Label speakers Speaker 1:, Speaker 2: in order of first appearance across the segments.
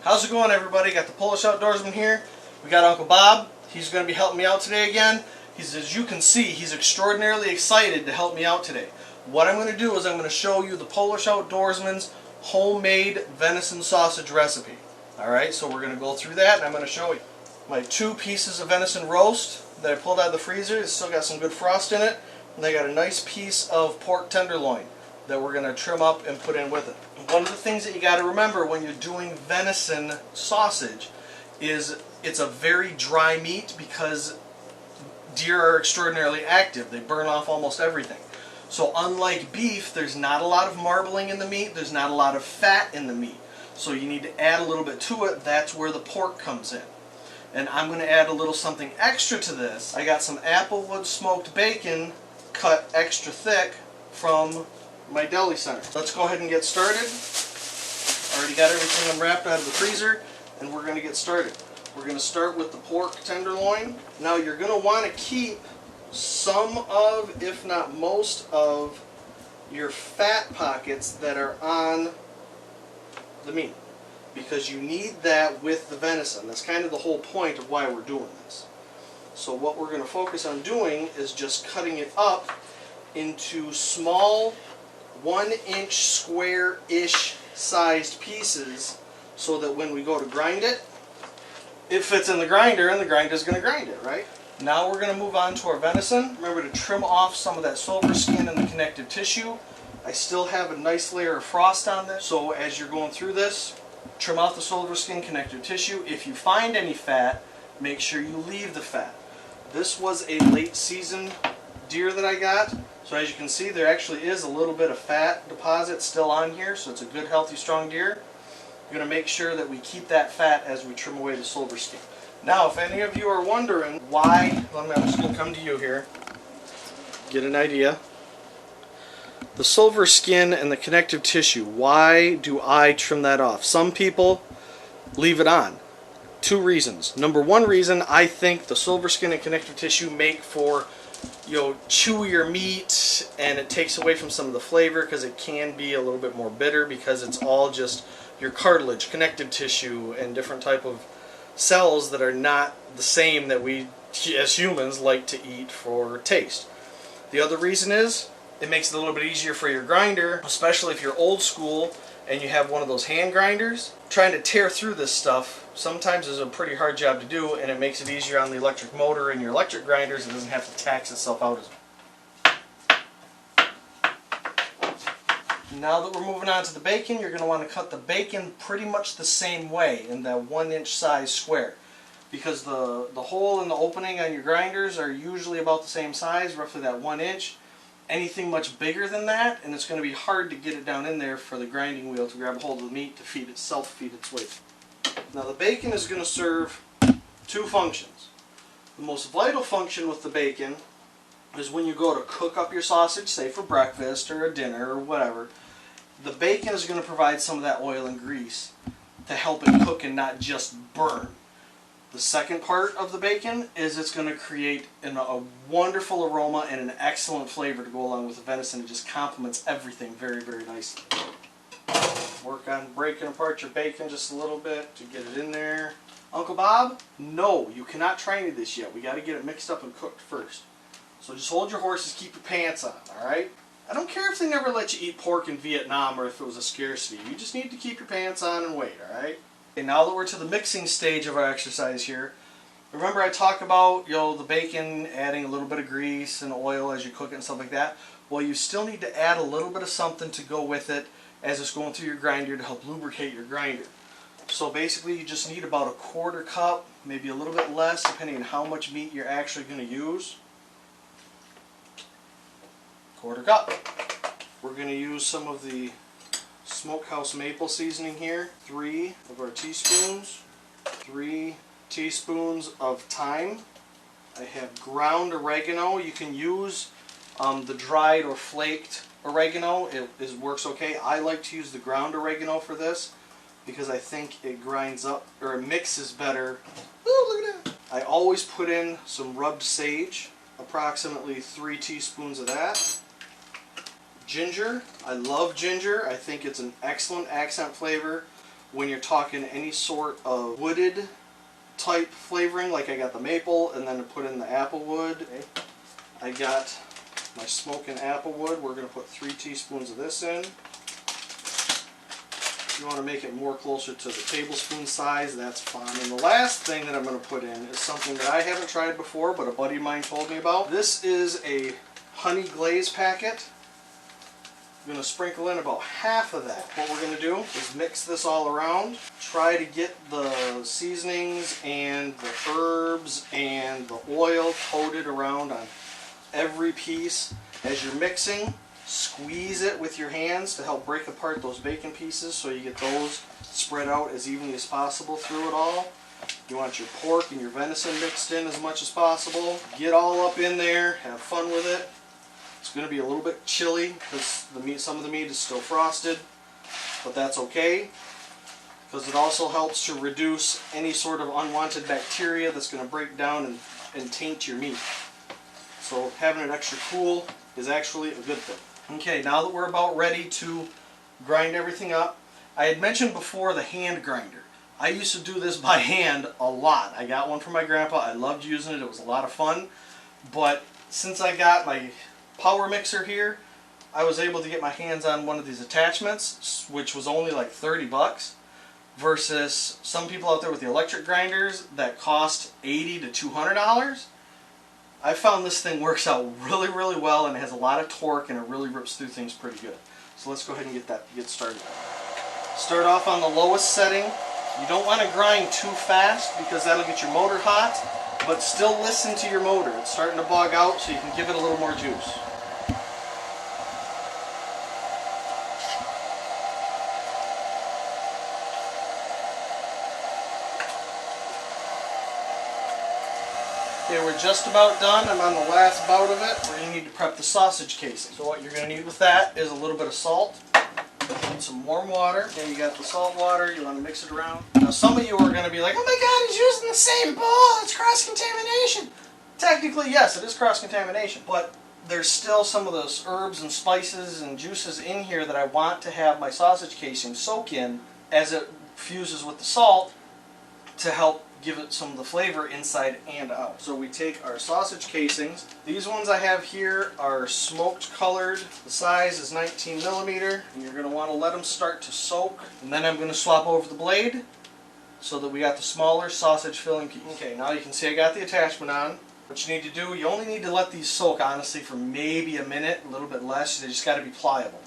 Speaker 1: How's it going, everybody? Got the Polish Outdoorsman here. We got Uncle Bob. He's going to be helping me out today again. As you can see, he's extraordinarily excited to help me out today. What I'm going to do is I'm going to show you the Polish Outdoorsman's homemade venison sausage recipe. Alright, so we're going to go through that and I'm going to show you. My 2 pieces of venison roast that I pulled out of the freezer. It's still got some good frost in it. And I got a nice piece of pork tenderloin that we're going to trim up and put in with it. One of the things that you got to remember when you're doing venison sausage is it's a very dry meat because deer are extraordinarily active. They burn off almost everything. So unlike beef, there's not a lot of marbling in the meat. There's not a lot of fat in the meat. So you need to add a little bit to it. That's where the pork comes in. And I'm going to add a little something extra to this. I got some applewood smoked bacon cut extra thick from my deli center. Let's go ahead and get started. Already got everything unwrapped out of the freezer and we're going to get started. We're going to start with the pork tenderloin. Now you're going to want to keep some of, if not most of, your fat pockets that are on the meat, because you need that with the venison. That's kind of the whole point of why we're doing this. So what we're going to focus on doing is just cutting it up into small 1-inch square-ish sized pieces so that when we go to grind it, it fits in the grinder and the grinder's going to grind it, right? Now we're going to move on to our venison. Remember to trim off some of that silver skin and the connective tissue. I still have a nice layer of frost on this, so as you're going through this, trim off the silver skin, connective tissue. If you find any fat, make sure you leave the fat. This was a late season deer that I got, so as you can see there actually is a little bit of fat deposit still on here, so it's a good healthy strong deer. We're going to make sure that we keep that fat as we trim away the silver skin. Now if any of you are wondering why, I'm just going to come to you here, get an idea. The silver skin and the connective tissue, why do I trim that off? Some people leave it on. 2 reasons. Number 1 reason, I think the silver skin and connective tissue make for, chewier meat, and it takes away from some of the flavor because it can be a little bit more bitter because it's all just your cartilage, connective tissue, and different type of cells that are not the same that we as humans like to eat for taste. The other reason is it makes it a little bit easier for your grinder, especially if you're old school and you have one of those hand grinders. Trying to tear through this stuff sometimes is a pretty hard job to do, and it makes it easier on the electric motor and your electric grinders. It doesn't have to tax itself out as much. Now that we're moving on to the bacon, you're going to want to cut the bacon pretty much the same way in that 1-inch size square, because the hole and the opening on your grinders are usually about the same size, roughly that 1 inch. Anything much bigger than that, and it's going to be hard to get it down in there for the grinding wheel to grab a hold of the meat to feed its way. Now the bacon is going to serve 2 functions. The most vital function with the bacon is when you go to cook up your sausage, say for breakfast or a dinner or whatever, the bacon is going to provide some of that oil and grease to help it cook and not just burn. The second part of the bacon is it's going to create a wonderful aroma and an excellent flavor to go along with the venison. It just complements everything very, very nicely. Work on breaking apart your bacon just a little bit to get it in there. Uncle Bob, no, you cannot try any of this yet. We got to get it mixed up and cooked first. So just hold your horses, keep your pants on, alright? I don't care if they never let you eat pork in Vietnam or if it was a scarcity. You just need to keep your pants on and wait, alright? Okay, now that we're to the mixing stage of our exercise here, remember I talked about the bacon adding a little bit of grease and oil as you cook it and stuff like that? Well, you still need to add a little bit of something to go with it as it's going through your grinder to help lubricate your grinder. So basically you just need about a 1/4 cup, maybe a little bit less depending on how much meat you're actually going to use. 1/4 cup. We're going to use some of the smokehouse maple seasoning here. 3 of our teaspoons. 3 teaspoons of thyme. I have ground oregano. You can use the dried or flaked oregano. It works okay. I like to use the ground oregano for this because I think it grinds up, or it mixes better. Ooh, look at that. I always put in some rubbed sage, approximately 3 teaspoons of that. Ginger. I love ginger. I think it's an excellent accent flavor. when you're talking any sort of wooded type flavoring, like I got the maple and then I put in the apple wood. I got my smoking apple wood. We're going to put 3 teaspoons of this in. If you want to make it more closer to the tablespoon size, that's fine. And the last thing that I'm going to put in is something that I haven't tried before, but a buddy of mine told me about. This is a honey glaze packet. I'm going to sprinkle in about half of that. What we're going to do is mix this all around. Try to get the seasonings and the herbs and the oil coated around on every piece. As you're mixing, squeeze it with your hands to help break apart those bacon pieces so you get those spread out as evenly as possible through it all. You want your pork and your venison mixed in as much as possible. Get all up in there, have fun with it. It's going to be a little bit chilly because some of the meat is still frosted, but that's okay because it also helps to reduce any sort of unwanted bacteria that's going to break down and taint your meat. So having it extra cool is actually a good thing. Okay, now that we're about ready to grind everything up, I had mentioned before the hand grinder. I used to do this by hand a lot. I got one from my grandpa. I loved using it. It was a lot of fun. But since I got my power mixer here, I was able to get my hands on one of these attachments, which was only like 30 bucks, versus some people out there with the electric grinders that cost $80 to $200. I found this thing works out really, really well, and it has a lot of torque, and it really rips through things pretty good. So let's go ahead and get started. Start off on the lowest setting. You don't want to grind too fast because that'll get your motor hot, but still listen to your motor. It's starting to bog out, so you can give it a little more juice. Okay, we're just about done. I'm on the last bout of it. We're going to need to prep the sausage casing. So what you're going to need with that is a little bit of salt, some warm water. Okay, you got the salt water. You want to mix it around. Now some of you are going to be like, oh my god, he's using the same bowl. It's cross-contamination. Technically, yes, it is cross-contamination, but there's still some of those herbs and spices and juices in here that I want to have my sausage casing soak in as it fuses with the salt to help give it some of the flavor inside and out. So we take our sausage casings. These ones I have here are smoked colored. The size is 19 millimeter, and you're going to want to let them start to soak. And then I'm going to swap over the blade so that we got the smaller sausage filling piece. Okay, now you can see I got the attachment on. What you need to do, you only need to let these soak honestly for maybe a minute, a little bit less. They just got to be pliable.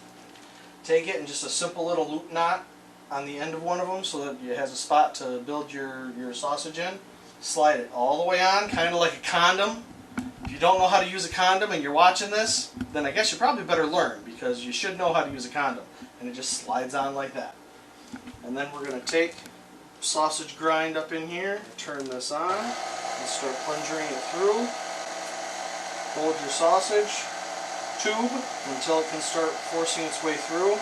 Speaker 1: Take it and just a simple little loop knot on the end of one of them so that it has a spot to build your sausage in. Slide it all the way on, kind of like a condom. If you don't know how to use a condom and you're watching this, then I guess you probably better learn, because you should know how to use a condom. And it just slides on like that. And then we're going to take sausage grind up in here, turn this on, and start plunging it through. Hold your sausage tube until it can start forcing its way through.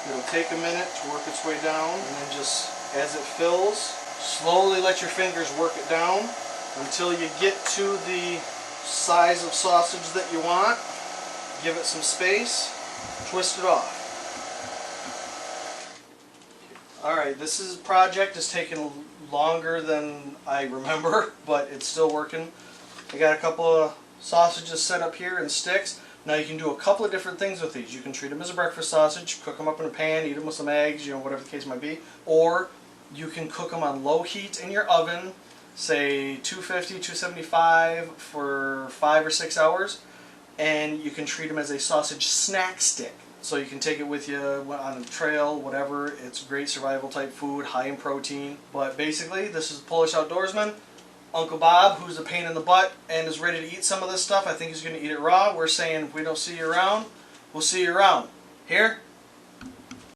Speaker 1: It'll take a minute to work its way down, and then just as it fills, slowly let your fingers work it down until you get to the size of sausage that you want. Give it some space, twist it off. Alright, this project is taking longer than I remember, but it's still working. I got a couple of sausages set up here in sticks. Now you can do a couple of different things with these. You can treat them as a breakfast sausage, cook them up in a pan, eat them with some eggs, whatever the case might be. Or you can cook them on low heat in your oven, say 250, 275 for 5 or 6 hours. And you can treat them as a sausage snack stick. So you can take it with you on a trail, whatever. It's great survival type food, high in protein. But basically, this is Polish Outdoorsman. Uncle Bob, who's a pain in the butt and is ready to eat some of this stuff. I think he's going to eat it raw. We're saying if we don't see you around, we'll see you around. Here?